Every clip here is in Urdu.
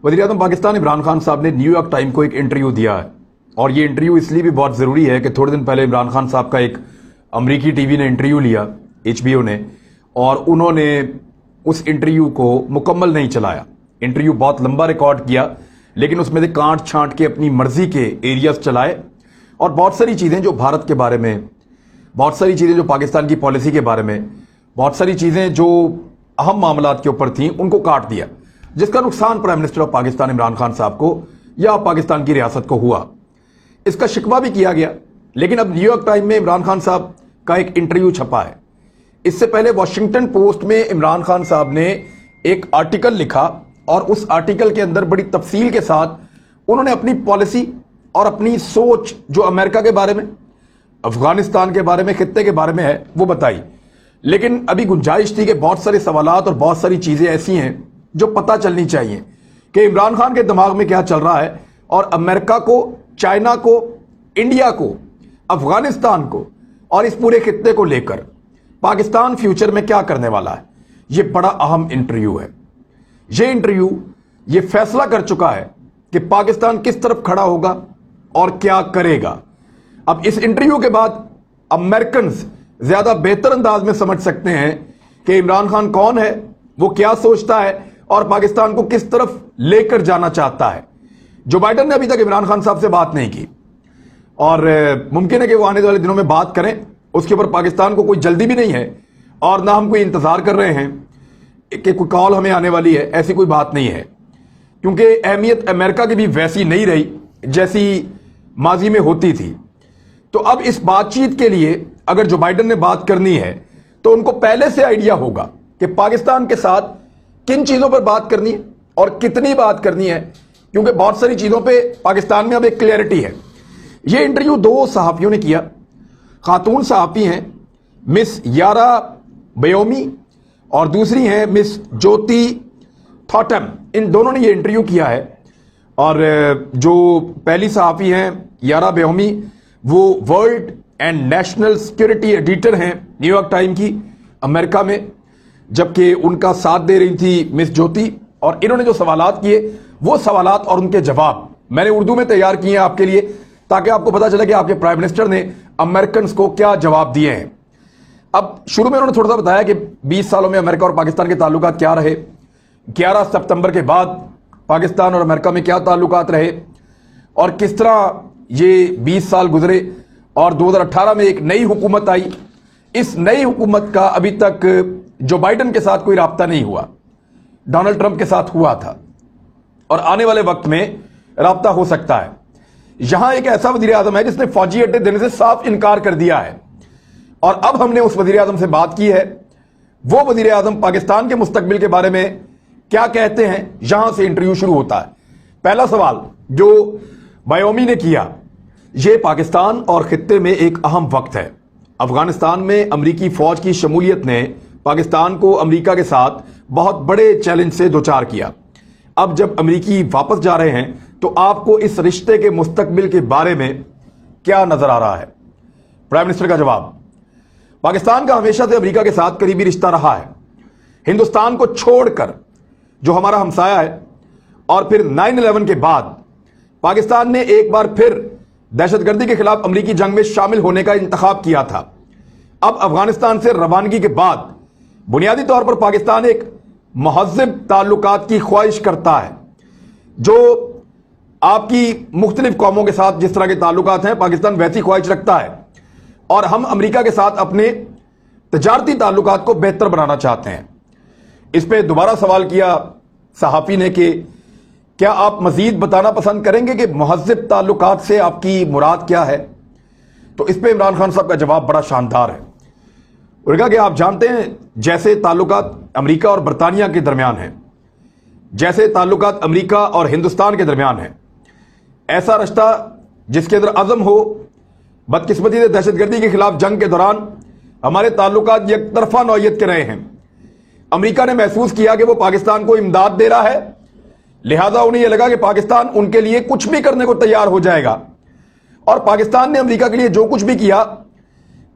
وزیراعظم پاکستان عمران خان صاحب نے نیو یارک ٹائم کو ایک انٹرویو دیا ہے، اور یہ انٹرویو اس لیے بھی بہت ضروری ہے کہ تھوڑے دن پہلے عمران خان صاحب کا ایک امریکی ٹی وی نے انٹرویو لیا، HBO نے، اور انہوں نے اس انٹرویو کو مکمل نہیں چلایا۔ انٹرویو بہت لمبا ریکارڈ کیا، لیکن اس میں سے کانٹ چھانٹ کے اپنی مرضی کے ایریاز چلائے، اور بہت ساری چیزیں جو بھارت کے بارے میں، بہت ساری چیزیں جو پاکستان کی پالیسی کے بارے میں، بہت ساری چیزیں جو اہم معاملات کے اوپر تھیں ان کو کاٹ دیا، جس کا نقصان prime minister of Pakistan Imran Khan صاحب کو یا پاکستان کی ریاست کو ہوا۔ اس کا شکوہ بھی کیا گیا، لیکن اب نیو یارک ٹائم میں عمران خان صاحب کا ایک انٹرویو چھپا ہے۔ اس سے پہلے واشنگٹن پوسٹ میں عمران خان صاحب نے ایک آرٹیکل لکھا، اور اس آرٹیکل کے اندر بڑی تفصیل کے ساتھ انہوں نے اپنی پالیسی اور اپنی سوچ جو امریکہ کے بارے میں، افغانستان کے بارے میں، خطے کے بارے میں ہے وہ بتائی۔ لیکن ابھی گنجائش تھی کہ بہت سارے سوالات اور بہت ساری چیزیں ایسی ہیں جو پتہ چلنی چاہیے کہ عمران خان کے دماغ میں کیا چل رہا ہے، اور امریکہ کو، چائنا کو، انڈیا کو، افغانستان کو اور اس پورے خطے کو لے کر پاکستان فیوچر میں کیا کرنے والا ہے۔ یہ بڑا اہم انٹرویو ہے۔ یہ انٹرویو یہ فیصلہ کر چکا ہے کہ پاکستان کس طرف کھڑا ہوگا اور کیا کرے گا۔ اب اس انٹرویو کے بعد امریکنز زیادہ بہتر انداز میں سمجھ سکتے ہیں کہ عمران خان کون ہے، وہ کیا سوچتا ہے اور پاکستان کو کس طرف لے کر جانا چاہتا ہے۔ جو بائیڈن نے ابھی تک عمران خان صاحب سے بات نہیں کی، اور ممکن ہے کہ وہ آنے والے دنوں میں بات کریں۔ اس کے اوپر پاکستان کو کوئی جلدی بھی نہیں ہے، اور نہ ہم کوئی انتظار کر رہے ہیں کہ کوئی کال ہمیں آنے والی ہے، ایسی کوئی بات نہیں ہے، کیونکہ اہمیت امریکہ کی بھی ویسی نہیں رہی جیسی ماضی میں ہوتی تھی۔ تو اب اس بات چیت کے لیے اگر جو بائیڈن نے بات کرنی ہے تو ان کو پہلے سے آئیڈیا ہوگا کہ پاکستان کے ساتھ کن چیزوں پر بات کرنی ہے اور کتنی بات کرنی ہے، کیونکہ بہت ساری چیزوں پہ پاکستان میں اب ایک کلیئرٹی ہے۔ یہ انٹرویو دو صحافیوں نے کیا، خاتون صحافی ہیں مس یارا بیومی اور دوسری ہیں مس جوتی تھاٹم۔ ان دونوں نے یہ انٹرویو کیا ہے، اور جو پہلی صحافی ہیں یارا بیومی، وہ world and national security editor ہیں نیو یارک ٹائم کی امریکہ میں، جبکہ ان کا ساتھ دے رہی تھی مس جوتی۔ اور انہوں نے جو سوالات کیے، وہ سوالات اور ان کے جواب میں نے اردو میں تیار کیے ہیں آپ کے لیے، تاکہ آپ کو پتا چلے کہ آپ کے پرائم منسٹر نے امریکنز کو کیا جواب دیے ہیں۔ اب شروع میں انہوں نے تھوڑا سا بتایا کہ 20 سالوں میں امریکہ اور پاکستان کے تعلقات کیا رہے، 11 ستمبر کے بعد پاکستان اور امریکہ میں کیا تعلقات رہے، اور کس طرح یہ 20 سال گزرے اور 2018 میں ایک نئی حکومت آئی۔ اس نئی حکومت کا ابھی تک جو بائیڈن کے ساتھ کوئی رابطہ نہیں ہوا، ڈونلڈ ٹرمپ کے ساتھ ہوا تھا، اور آنے والے وقت میں رابطہ ہو سکتا ہے۔ یہاں ایک ایسا وزیر اعظم ہے جس نے فوجی اڈے دینے سے صاف انکار کر دیا ہے، اور اب ہم نے اس وزیر اعظم سے بات کی ہے۔ وہ وزیر اعظم پاکستان کے مستقبل کے بارے میں کیا کہتے ہیں، یہاں سے انٹرویو شروع ہوتا ہے۔ پہلا سوال جو بیومی نے کیا، یہ پاکستان اور خطے میں ایک اہم وقت ہے۔ افغانستان میں امریکی فوج کی شمولیت نے پاکستان کو امریکہ کے ساتھ بہت بڑے چیلنج سے دوچار کیا۔ اب جب امریکی واپس جا رہے ہیں تو آپ کو اس رشتے کے مستقبل کے بارے میں کیا نظر آ رہا ہے؟ پرائم منسٹر کا جواب: پاکستان کا ہمیشہ سے امریکہ کے ساتھ قریبی رشتہ رہا ہے۔ ہندوستان کو چھوڑ کر جو ہمارا ہمسایہ ہے، اور پھر 9/11 کے بعد پاکستان نے ایک بار پھر دہشت گردی کے خلاف امریکی جنگ میں شامل ہونے کا انتخاب کیا تھا۔ اب افغانستان سے روانگی کے بعد بنیادی طور پر پاکستان ایک مہذب تعلقات کی خواہش کرتا ہے، جو آپ کی مختلف قوموں کے ساتھ جس طرح کے تعلقات ہیں، پاکستان ویسی خواہش رکھتا ہے، اور ہم امریکہ کے ساتھ اپنے تجارتی تعلقات کو بہتر بنانا چاہتے ہیں۔ اس پہ دوبارہ سوال کیا صحافی نے کہ کیا آپ مزید بتانا پسند کریں گے کہ مہذب تعلقات سے آپ کی مراد کیا ہے؟ تو اس پہ عمران خان صاحب کا جواب بڑا شاندار ہے۔ انہوں نے کہا کہ آپ جانتے ہیں جیسے تعلقات امریکہ اور برطانیہ کے درمیان ہیں، جیسے تعلقات امریکہ اور ہندوستان کے درمیان ہیں، ایسا رشتہ جس کے اندر عزم ہو۔ بدقسمتی سے دہشت گردی کے خلاف جنگ کے دوران ہمارے تعلقات یکطرفہ نوعیت کے رہے ہیں۔ امریکہ نے محسوس کیا کہ وہ پاکستان کو امداد دے رہا ہے، لہذا انہیں یہ لگا کہ پاکستان ان کے لیے کچھ بھی کرنے کو تیار ہو جائے گا، اور پاکستان نے امریکہ کے لیے جو کچھ بھی کیا،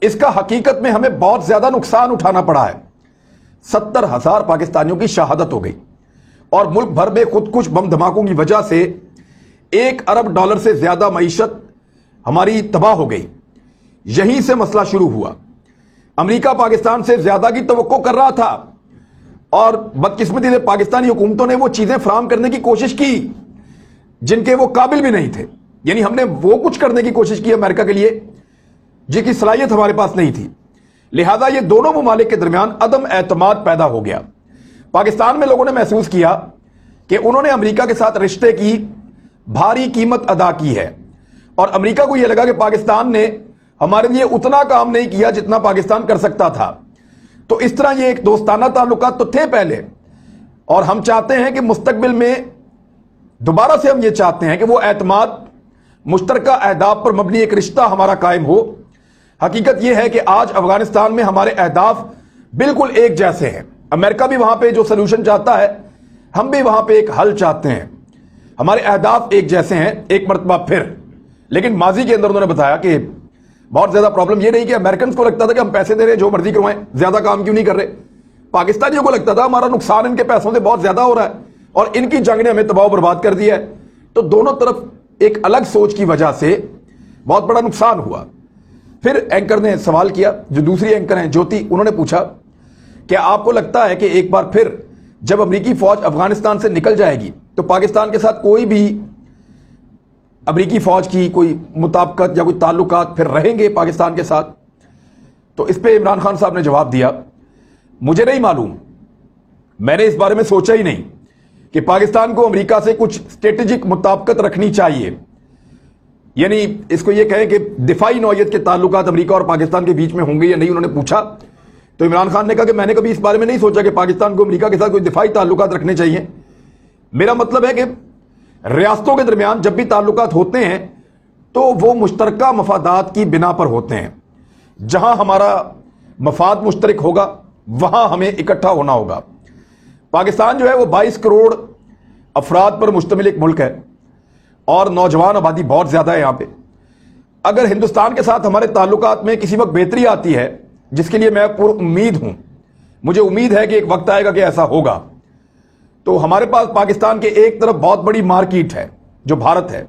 اس کا حقیقت میں ہمیں بہت زیادہ نقصان اٹھانا پڑا ہے۔ 70,000 پاکستانیوں کی شہادت ہو گئی، اور ملک بھر میں خود کش بم دھماکوں کی وجہ سے $1 ارب سے زیادہ معیشت ہماری تباہ ہو گئی. یہیں سے مسئلہ شروع ہوا. امریکہ پاکستان سے زیادہ کی توقع کر رہا تھا اور بدقسمتی سے پاکستانی حکومتوں نے وہ چیزیں فراہم کرنے کی کوشش کی جن کے وہ قابل بھی نہیں تھے. یعنی ہم نے وہ کچھ کرنے کی کوشش کی امریکہ کے لیے جس کی صلاحیت ہمارے پاس نہیں تھی. لہذا یہ دونوں ممالک کے درمیان عدم اعتماد پیدا ہو گیا. پاکستان میں لوگوں نے محسوس کیا کہ انہوں نے امریکہ کے ساتھ رشتے کی بھاری قیمت ادا کی ہے اور امریکہ کو یہ لگا کہ پاکستان نے ہمارے لیے اتنا کام نہیں کیا جتنا پاکستان کر سکتا تھا. تو اس طرح یہ ایک دوستانہ تعلقات تو تھے پہلے اور ہم چاہتے ہیں کہ مستقبل میں دوبارہ سے ہم یہ چاہتے ہیں کہ وہ اعتماد مشترکہ اہداف پر مبنی ایک رشتہ ہمارا قائم ہو. حقیقت یہ ہے کہ آج افغانستان میں ہمارے اہداف بالکل ایک جیسے ہیں. امریکہ بھی وہاں پہ جو سلوشن چاہتا ہے ہم بھی وہاں پہ ایک حل چاہتے ہیں. ہمارے اہداف ایک جیسے ہیں ایک مرتبہ پھر. لیکن ماضی کے اندر انہوں نے بتایا کہ بہت زیادہ پرابلم یہ نہیں کہ امریکنز کو لگتا تھا کہ ہم پیسے دے رہے ہیں جو مرضی کروائیں, زیادہ کام کیوں نہیں کر رہے. پاکستانیوں کو لگتا تھا ہمارا نقصان ان کے پیسوں سے بہت زیادہ ہو رہا ہے اور ان کی جنگ نے ہمیں تباہ و برباد کر دیا ہے. تو دونوں طرف ایک الگ سوچ کی وجہ سے بہت بڑا نقصان ہوا. پھر اینکر نے سوال کیا, جو دوسری اینکر ہیں جوتی, انہوں نے پوچھا کہ آپ کو لگتا ہے کہ ایک بار پھر جب امریکی فوج افغانستان سے نکل جائے گی تو پاکستان کے ساتھ کوئی بھی امریکی فوج کی کوئی مطابقت یا کوئی تعلقات پھر رہیں گے پاکستان کے ساتھ؟ تو اس پہ عمران خان صاحب نے جواب دیا, مجھے نہیں معلوم, میں نے اس بارے میں سوچا ہی نہیں کہ پاکستان کو امریکہ سے کچھ اسٹریٹجک مطابقت رکھنی چاہیے. یعنی اس کو یہ کہیں کہ دفاعی نوعیت کے تعلقات امریکہ اور پاکستان کے بیچ میں ہوں گے یا نہیں. انہوں نے پوچھا تو عمران خان نے کہا کہ میں نے کبھی اس بارے میں نہیں سوچا کہ پاکستان کو امریکہ کے ساتھ کوئی دفاعی تعلقات رکھنے چاہیے. میرا مطلب ہے کہ ریاستوں کے درمیان جب بھی تعلقات ہوتے ہیں تو وہ مشترکہ مفادات کی بنا پر ہوتے ہیں. جہاں ہمارا مفاد مشترک ہوگا وہاں ہمیں اکٹھا ہونا ہوگا. پاکستان جو ہے وہ 22 کروڑ افراد پر مشتمل ایک ملک ہے اور نوجوان آبادی بہت زیادہ ہے یہاں پہ. اگر ہندوستان کے ساتھ ہمارے تعلقات میں کسی وقت بہتری آتی ہے, جس کے لیے میں پر امید ہوں, مجھے امید ہے کہ ایک وقت آئے گا کہ ایسا ہوگا, تو ہمارے پاس پاکستان کے ایک طرف بہت بڑی مارکیٹ ہے جو بھارت ہے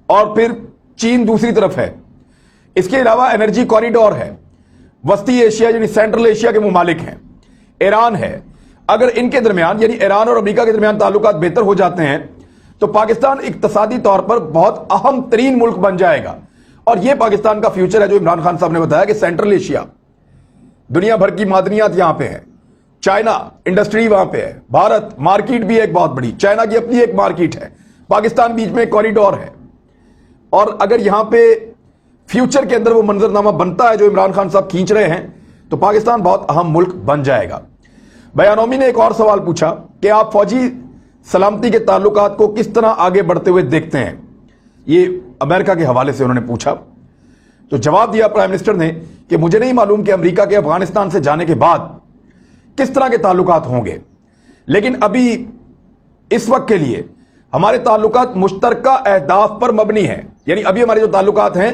اور پھر چین دوسری طرف ہے. اس کے علاوہ انرجی کوریڈور ہے, وسطی ایشیا یعنی سینٹرل ایشیا کے ممالک ہیں, ایران ہے. اگر ان کے درمیان یعنی ایران اور امریکہ کے درمیان تعلقات بہتر ہو جاتے ہیں تو پاکستان اقتصادی طور پر بہت اہم ترین ملک بن جائے گا. اور یہ پاکستان کا فیوچر ہے جو عمران خان صاحب نے بتایا کہ سینٹرل ایشیا, دنیا بھر کی معدنیات یہاں پہ ہے, چائنا انڈسٹری وہاں پہ ہے, بھارت مارکیٹ بھی ایک بہت بڑی, چائنا کی اپنی ایک مارکیٹ ہے, پاکستان بیچ میں ایک کوریڈور ہے. اور اگر یہاں پہ فیوچر کے اندر وہ منظرنامہ بنتا ہے جو عمران خان صاحب کھینچ رہے ہیں تو پاکستان بہت اہم ملک بن جائے گا. بیانومی نے ایک اور سوال پوچھا کہ آپ فوجی سلامتی کے تعلقات کو کس طرح آگے بڑھتے ہوئے دیکھتے ہیں. یہ امریکہ کے حوالے سے انہوں نے پوچھا. تو جواب دیا پرائم منسٹر نے کہ مجھے نہیں معلوم کہ امریکہ کے افغانستان سے جانے کے بعد کس طرح کے تعلقات ہوں گے, لیکن ابھی اس وقت کے لیے ہمارے تعلقات مشترکہ اہداف پر مبنی ہیں. یعنی ابھی ہمارے جو تعلقات ہیں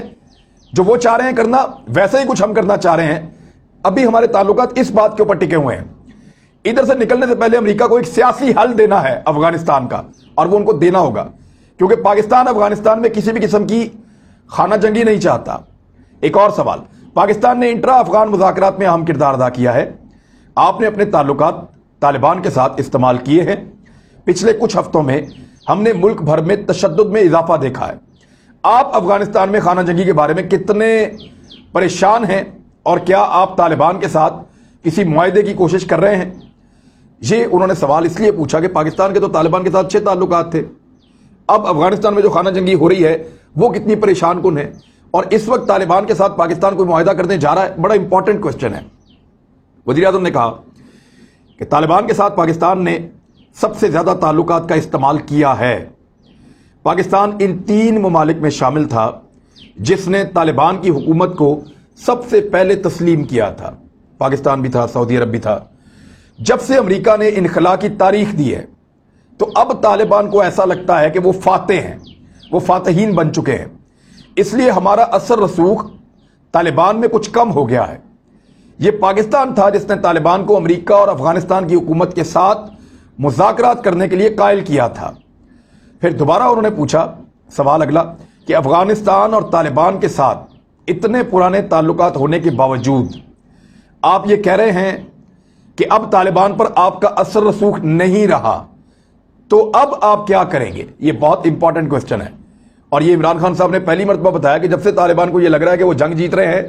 جو وہ چاہ رہے ہیں کرنا ویسے ہی کچھ ہم کرنا چاہ رہے ہیں. ابھی ہمارے تعلقات اس بات کے اوپر ٹکے ہوئے ہیں. ادھر سے نکلنے سے پہلے امریکہ کو ایک سیاسی حل دینا ہے افغانستان کا, اور وہ ان کو دینا ہوگا کیونکہ پاکستان افغانستان میں کسی بھی قسم کی خانہ جنگی نہیں چاہتا. ایک اور سوال, پاکستان نے انٹرا افغان مذاکرات میں اہم کردار ادا کیا ہے. آپ نے اپنے تعلقات طالبان کے ساتھ استعمال کیے ہیں. پچھلے کچھ ہفتوں میں ہم نے ملک بھر میں تشدد میں اضافہ دیکھا ہے. آپ افغانستان میں خانہ جنگی کے بارے میں کتنے پریشان ہیں اور کیا آپ طالبان کے ساتھ کسی معاہدے کی کوشش کر رہے ہیں؟ یہ انہوں نے سوال اس لیے پوچھا کہ پاکستان کے تو طالبان کے ساتھ اچھے تعلقات تھے, اب افغانستان میں جو خانہ جنگی ہو رہی ہے وہ کتنی پریشان کن ہے, اور اس وقت طالبان کے ساتھ پاکستان کوئی معاہدہ کرنے جا رہا ہے. بڑا امپورٹنٹ کوشچن ہے. وزیراعظم نے کہا کہ طالبان کے ساتھ پاکستان نے سب سے زیادہ تعلقات کا استعمال کیا ہے. پاکستان ان 3 ممالک میں شامل تھا جس نے طالبان کی حکومت کو سب سے پہلے تسلیم کیا تھا. پاکستان بھی تھا, سعودی عرب بھی تھا. جب سے امریکہ نے انخلا کی تاریخ دی ہے تو اب طالبان کو ایسا لگتا ہے کہ وہ فاتح ہیں, وہ فاتحین بن چکے ہیں. اس لیے ہمارا اثر رسوخ طالبان میں کچھ کم ہو گیا ہے. یہ پاکستان تھا جس نے طالبان کو امریکہ اور افغانستان کی حکومت کے ساتھ مذاکرات کرنے کے لیے قائل کیا تھا۔ پھر دوبارہ انہوں نے پوچھا سوال اگلا کہ افغانستان اور طالبان کے ساتھ اتنے پرانے تعلقات ہونے کے باوجود آپ یہ کہہ رہے ہیں کہ اب طالبان پر آپ کا اثر رسوخ نہیں رہا، تو اب آپ کیا کریں گے؟ یہ بہت امپورٹنٹ کوسچن ہے، اور یہ عمران خان صاحب نے پہلی مرتبہ بتایا کہ جب سے طالبان کو یہ لگ رہا ہے کہ وہ جنگ جیت رہے ہیں،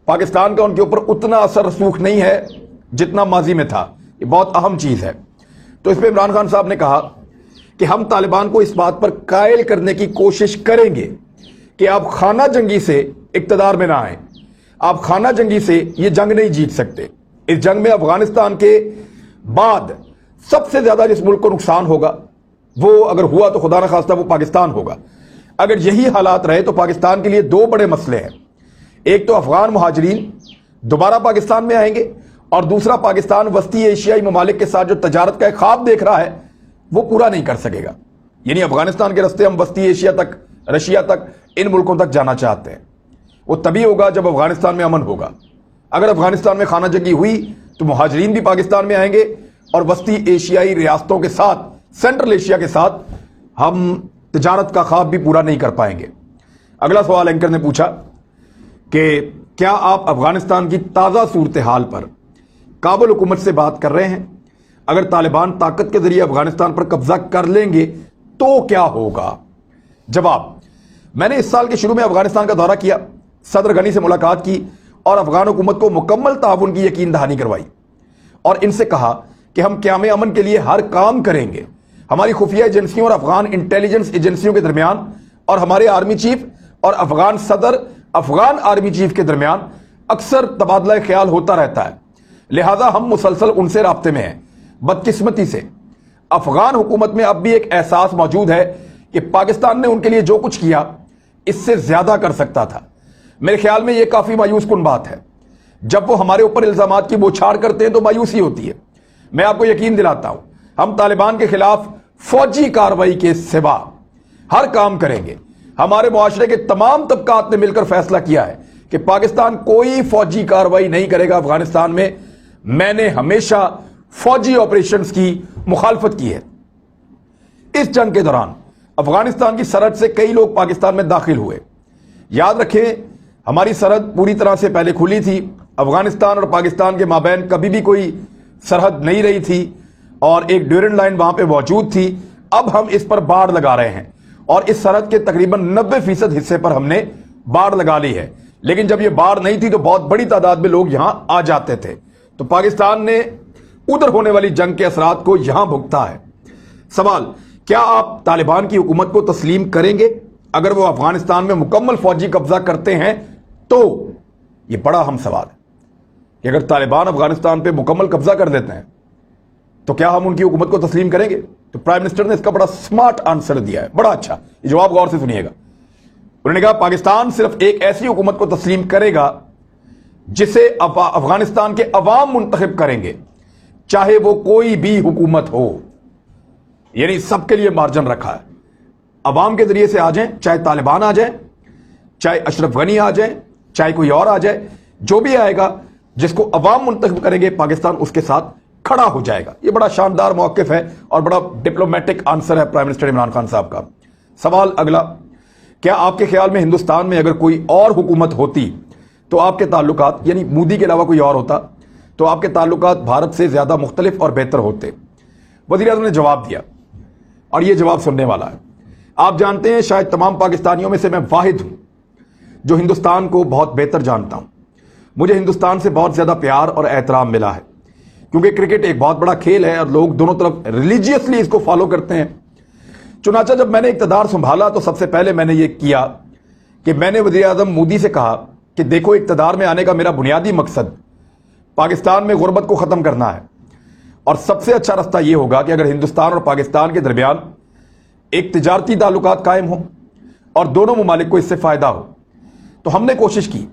پاکستان کا ان کے اوپر اتنا اثر رسوخ نہیں ہے جتنا ماضی میں تھا۔ یہ بہت اہم چیز ہے۔ تو اس پہ عمران خان صاحب نے کہا کہ ہم طالبان کو اس بات پر قائل کرنے کی کوشش کریں گے کہ آپ خانہ جنگی سے اقتدار میں نہ آئیں، آپ خانہ جنگی سے یہ جنگ نہیں جیت سکتے۔ اس جنگ میں افغانستان کے بعد سب سے زیادہ جس ملک کو نقصان ہوگا، وہ اگر ہوا تو خدا نخواستہ وہ پاکستان ہوگا۔ اگر یہی حالات رہے تو پاکستان کے لیے دو بڑے مسئلے ہیں، ایک تو افغان مہاجرین دوبارہ پاکستان میں آئیں گے، اور دوسرا پاکستان وسطی ایشیائی ممالک کے ساتھ جو تجارت کا ایک خواب دیکھ رہا ہے وہ پورا نہیں کر سکے گا۔ یعنی افغانستان کے راستے ہم وسطی ایشیا تک، رشیا تک، ان ملکوں تک جانا چاہتے ہیں، وہ تبھی ہوگا جب افغانستان میں امن ہوگا۔ اگر افغانستان میں خانہ جنگی ہوئی تو مہاجرین بھی پاکستان میں آئیں گے، اور وسطی ایشیائی ریاستوں کے ساتھ، سینٹرل ایشیا کے ساتھ ہم تجارت کا خواب بھی پورا نہیں کر پائیں گے۔ اگلا سوال اینکر نے پوچھا کہ کیا آپ افغانستان کی تازہ صورتحال پر کابل حکومت سے بات کر رہے ہیں؟ اگر طالبان طاقت کے ذریعے افغانستان پر قبضہ کر لیں گے تو کیا ہوگا؟ جواب: میں نے اس سال کے شروع میں افغانستان کا دورہ کیا، صدر غنی سے ملاقات کی اور افغان حکومت کو مکمل تعاون کی یقین دہانی کروائی، اور ان سے کہا کہ ہم قیام امن کے لیے ہر کام کریں گے۔ ہماری خفیہ ایجنسیوں اور افغان انٹیلیجنس ایجنسیوں کے درمیان اور ہمارے آرمی چیف اور افغان صدر افغان آرمی چیف کے درمیان اکثر تبادلہ خیال ہوتا رہتا ہے، لہذا ہم مسلسل ان سے رابطے میں ہیں۔ بدقسمتی سے افغان حکومت میں اب بھی ایک احساس موجود ہے کہ پاکستان نے ان کے لیے جو کچھ کیا اس سے زیادہ کر سکتا تھا۔ میرے خیال میں یہ کافی مایوس کن بات ہے۔ جب وہ ہمارے اوپر الزامات کی بوچھاڑ کرتے ہیں تو مایوسی ہوتی ہے۔ میں آپ کو یقین دلاتا ہوں ہم طالبان کے خلاف فوجی کارروائی کے سوا ہر کام کریں گے۔ ہمارے معاشرے کے تمام طبقات نے مل کر فیصلہ کیا ہے کہ پاکستان کوئی فوجی کارروائی نہیں کرے گا افغانستان میں۔ میں نے ہمیشہ فوجی آپریشنز کی مخالفت کی ہے۔ اس جنگ کے دوران افغانستان کی سرحد سے کئی لوگ پاکستان میں داخل ہوئے۔ یاد رکھیں ہماری سرحد پوری طرح سے پہلے کھلی تھی، افغانستان اور پاکستان کے مابین کبھی بھی کوئی سرحد نہیں رہی تھی، اور ایک ڈیورنڈ لائن وہاں پہ موجود تھی۔ اب ہم اس پر باڑ لگا رہے ہیں، اور اس سرحد کے تقریباً 90% حصے پر ہم نے باڑ لگا لی ہے۔ لیکن جب یہ باڑ نہیں تھی تو بہت بڑی تعداد میں لوگ یہاں آ جاتے تھے، تو پاکستان نے ادھر ہونے والی جنگ کے اثرات کو یہاں بھگتا ہے۔ سوال: کیا آپ طالبان کی حکومت کو تسلیم کریں گے اگر وہ افغانستان میں مکمل فوجی قبضہ کرتے ہیں؟ تو یہ بڑا اہم سوال ہے کہ اگر طالبان افغانستان پہ مکمل قبضہ کر دیتے ہیں تو کیا ہم ان کی حکومت کو تسلیم کریں گے؟ تو پرائم منسٹر نے اس کا بڑا سمارٹ آنسر دیا ہے، بڑا اچھا۔ یہ جواب غور سے سنیے گا۔ انہوں نے کہا پاکستان صرف ایک ایسی حکومت کو تسلیم کرے گا جسے افغانستان کے عوام منتخب کریں گے، چاہے وہ کوئی بھی حکومت ہو۔ یعنی سب کے لیے مارجن رکھا ہے، عوام کے ذریعے سے آ جائیں، چاہے طالبان آ جائیں، چاہے اشرف غنی آ جائیں، چاہے کوئی اور آ جائے، جو بھی آئے گا جس کو عوام منتخب کریں گے پاکستان اس کے ساتھ کھڑا ہو جائے گا۔ یہ بڑا شاندار موقف ہے اور بڑا ڈپلومیٹک آنسر ہے پرائم منسٹر عمران خان صاحب کا۔ سوال اگلا: کیا آپ کے خیال میں ہندوستان میں اگر کوئی اور حکومت ہوتی تو آپ کے تعلقات، یعنی مودی کے علاوہ کوئی اور ہوتا تو آپ کے تعلقات بھارت سے زیادہ مختلف اور بہتر ہوتے؟ وزیراعظم نے جواب دیا، اور یہ جواب سننے والا ہے۔ آپ جانتے ہیں شاید تمام پاکستانیوں میں سے میں واحد ہوں جو ہندوستان کو بہت بہتر جانتا ہوں۔ مجھے ہندوستان سے بہت زیادہ پیار اور احترام ملا ہے، کیونکہ کرکٹ ایک بہت بڑا کھیل ہے اور لوگ دونوں طرف ریلیجیسلی اس کو فالو کرتے ہیں۔ چنانچہ جب میں نے اقتدار سنبھالا تو سب سے پہلے میں نے یہ کیا کہ میں نے وزیراعظم مودی سے کہا کہ دیکھو، اقتدار میں آنے کا میرا بنیادی مقصد پاکستان میں غربت کو ختم کرنا ہے، اور سب سے اچھا راستہ یہ ہوگا کہ اگر ہندوستان اور پاکستان کے درمیان ایک تجارتی تعلقات قائم ہوں اور دونوں ممالک کو اس سے فائدہ ہو۔ تو ہم نے کوشش کی،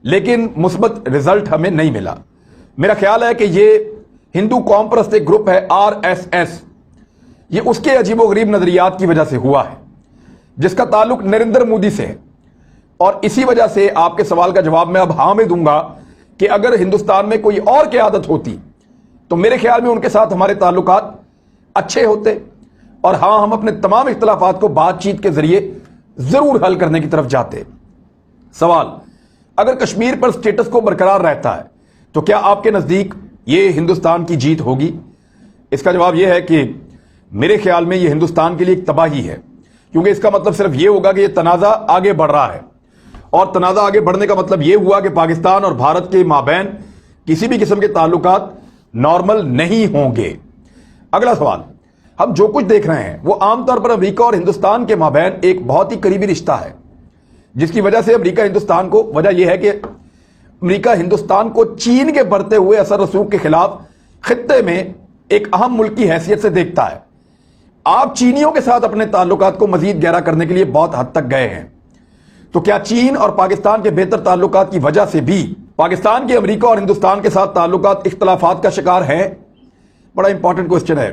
لیکن مثبت رزلٹ ہمیں نہیں ملا۔ میرا خیال ہے کہ یہ ہندو قوم پرست ایک گروپ ہے RSS، یہ اس کے عجیب و غریب نظریات کی وجہ سے ہوا ہے جس کا تعلق نریندر مودی سے ہے، اور اسی وجہ سے آپ کے سوال کا جواب میں اب ہاں میں دوں گا کہ اگر ہندوستان میں کوئی اور قیادت ہوتی تو میرے خیال میں ان کے ساتھ ہمارے تعلقات اچھے ہوتے، اور ہاں ہم اپنے تمام اختلافات کو بات چیت کے ذریعے ضرور حل کرنے کی طرف جاتے۔ سوال، اگر کشمیر پر سٹیٹس کو برقرار رہتا ہے تو کیا آپ کے نزدیک یہ ہندوستان کی جیت ہوگی؟ اس کا جواب یہ ہے کہ میرے خیال میں یہ ہندوستان کے لیے ایک تباہی ہے، کیونکہ اس کا مطلب صرف یہ ہوگا کہ یہ تنازع آگے بڑھ رہا ہے، اور تنازع آگے بڑھنے کا مطلب یہ ہوا کہ پاکستان اور بھارت کے مابین کسی بھی قسم کے تعلقات نارمل نہیں ہوں گے۔ اگلا سوال، ہم جو کچھ دیکھ رہے ہیں وہ عام طور پر امریکہ اور ہندوستان کے مابین ایک بہت ہی قریبی رشتہ ہے، جس کی وجہ سے امریکہ ہندوستان کو، وجہ یہ ہے کہ امریکہ ہندوستان کو چین کے بڑھتے ہوئے اثر رسوخ کے خلاف خطے میں ایک اہم ملک کی حیثیت سے دیکھتا ہے۔ آپ چینیوں کے ساتھ اپنے تعلقات کو مزید گہرا کرنے کے لیے بہت حد تک گئے ہیں، تو کیا چین اور پاکستان کے بہتر تعلقات کی وجہ سے بھی پاکستان کے امریکہ اور ہندوستان کے ساتھ تعلقات اختلافات کا شکار ہیں؟ بڑا امپورٹنٹ کوسچن ہے۔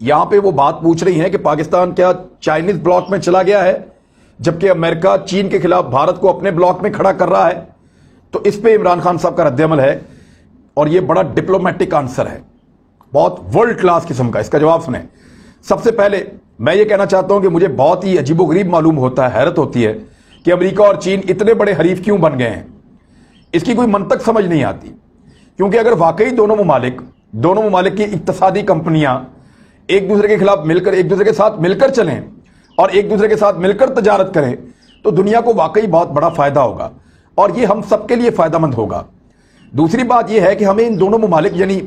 یہاں پہ وہ بات پوچھ رہی ہیں کہ پاکستان کیا چائنیز بلاک میں چلا گیا ہے جبکہ امریکہ چین کے خلاف بھارت کو اپنے بلاک میں کھڑا کر رہا ہے؟ تو اس پہ عمران خان صاحب کا رد عمل ہے، اور یہ بڑا ڈپلومیٹک آنسر ہے، بہت ورلڈ کلاس قسم کا۔ اس کا جواب سنیں۔ سب سے پہلے میں یہ کہنا چاہتا ہوں کہ مجھے بہت ہی عجیب و غریب معلوم ہوتا ہے، حیرت ہوتی ہے کہ امریکہ اور چین اتنے بڑے حریف کیوں بن گئے ہیں۔ اس کی کوئی منطق سمجھ نہیں آتی، کیونکہ اگر واقعی دونوں ممالک کی اقتصادی کمپنیاں ایک دوسرے کے خلاف مل کر، ایک دوسرے کے ساتھ مل کر چلیں اور ایک دوسرے کے ساتھ مل کر تجارت کریں تو دنیا کو واقعی بہت بڑا فائدہ ہوگا، اور یہ ہم سب کے لیے فائدہ مند ہوگا۔ دوسری بات یہ ہے کہ ہمیں ان دونوں ممالک یعنی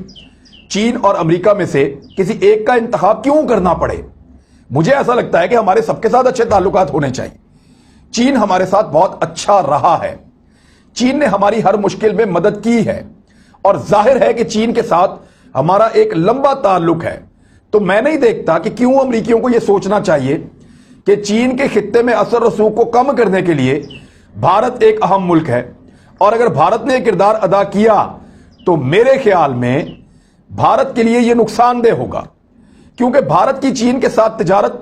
چین اور امریکہ میں سے کسی ایک کا انتخاب کیوں کرنا پڑے؟ مجھے ایسا لگتا ہے کہ ہمارے سب کے ساتھ اچھے تعلقات ہونے چاہیے۔ چین ہمارے ساتھ بہت اچھا رہا ہے، چین نے ہماری ہر مشکل میں مدد کی ہے، اور ظاہر ہے کہ چین کے ساتھ ہمارا ایک لمبا تعلق ہے۔ تو میں نہیں دیکھتا کہ کیوں امریکیوں کو یہ سوچنا چاہیے کہ چین کے خطے میں اثر رسوخ کو کم کرنے کے لیے بھارت ایک اہم ملک ہے، اور اگر بھارت نے یہ کردار ادا کیا تو میرے خیال میں بھارت کے لیے یہ نقصان دہ ہوگا، کیونکہ بھارت کی چین کے ساتھ تجارت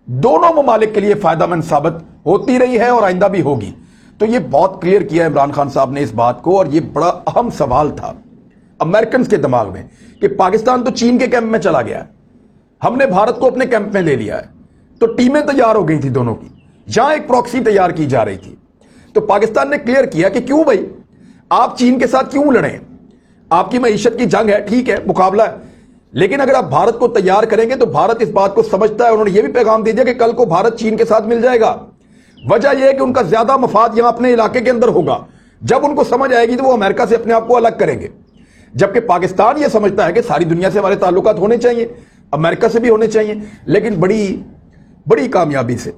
دونوں ممالک کے لیے فائدہ مند ثابت ہوتی رہی ہے اور آئندہ بھی ہوگی۔ تو یہ بہت کلیئر کیا عمران خان صاحب نے اس بات کو، اور یہ بڑا اہم سوال تھا امریکنز کے دماغ میں کہ پاکستان تو چین کے کیمپ میں چلا گیا ہے، ہم نے بھارت کو اپنے کیمپ میں لے لیا ہے، تو ٹیمیں تیار ہو گئی تھی دونوں کی، جہاں ایک پراکسی تیار کی جا رہی تھی۔ تو پاکستان نے کلیئر کیا کہ کیوں بھائی آپ چین کے ساتھ کیوں لڑیں، آپ کی معیشت کی جنگ ہے، ٹھیک ہے، مقابلہ ہے، لیکن اگر آپ بھارت کو تیار کریں گے تو بھارت اس بات کو سمجھتا ہے، انہوں نے یہ بھی پیغام دے دیا کہ کل کو بھارت چین کے ساتھ مل جائے گا۔ وجہ یہ ہے کہ ان کا زیادہ مفاد یہاں اپنے علاقے کے اندر ہوگا، جب ان کو سمجھ آئے گی تو وہ امریکہ سے اپنے آپ کو الگ کریں گے، جبکہ پاکستان یہ سمجھتا ہے کہ ساری دنیا سے ہمارے تعلقات ہونے چاہیے، امریکہ سے بھی ہونے چاہیے۔ لیکن بڑی کامیابی سے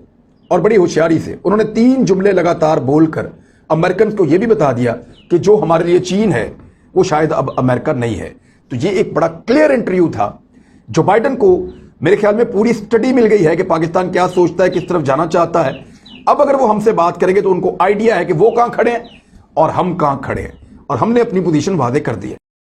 اور بڑی ہوشیاری سے انہوں نے 3 جملے لگاتار بول کر امریکنز کو یہ بھی بتا دیا کہ جو ہمارے لیے چین ہے وہ شاید اب امریکہ نہیں ہے۔ تو یہ ایک بڑا کلیئر انٹرویو تھا۔ جو بائیڈن کو میرے خیال میں پوری سٹڈی مل گئی ہے کہ پاکستان کیا سوچتا ہے، کس طرف جانا چاہتا ہے۔ اب اگر وہ ہم سے بات کریں گے تو ان کو آئیڈیا ہے کہ وہ کہاں کھڑے ہیں اور ہم کہاں کھڑے ہیں، اور ہم نے اپنی پوزیشن واضح کر دی ہے۔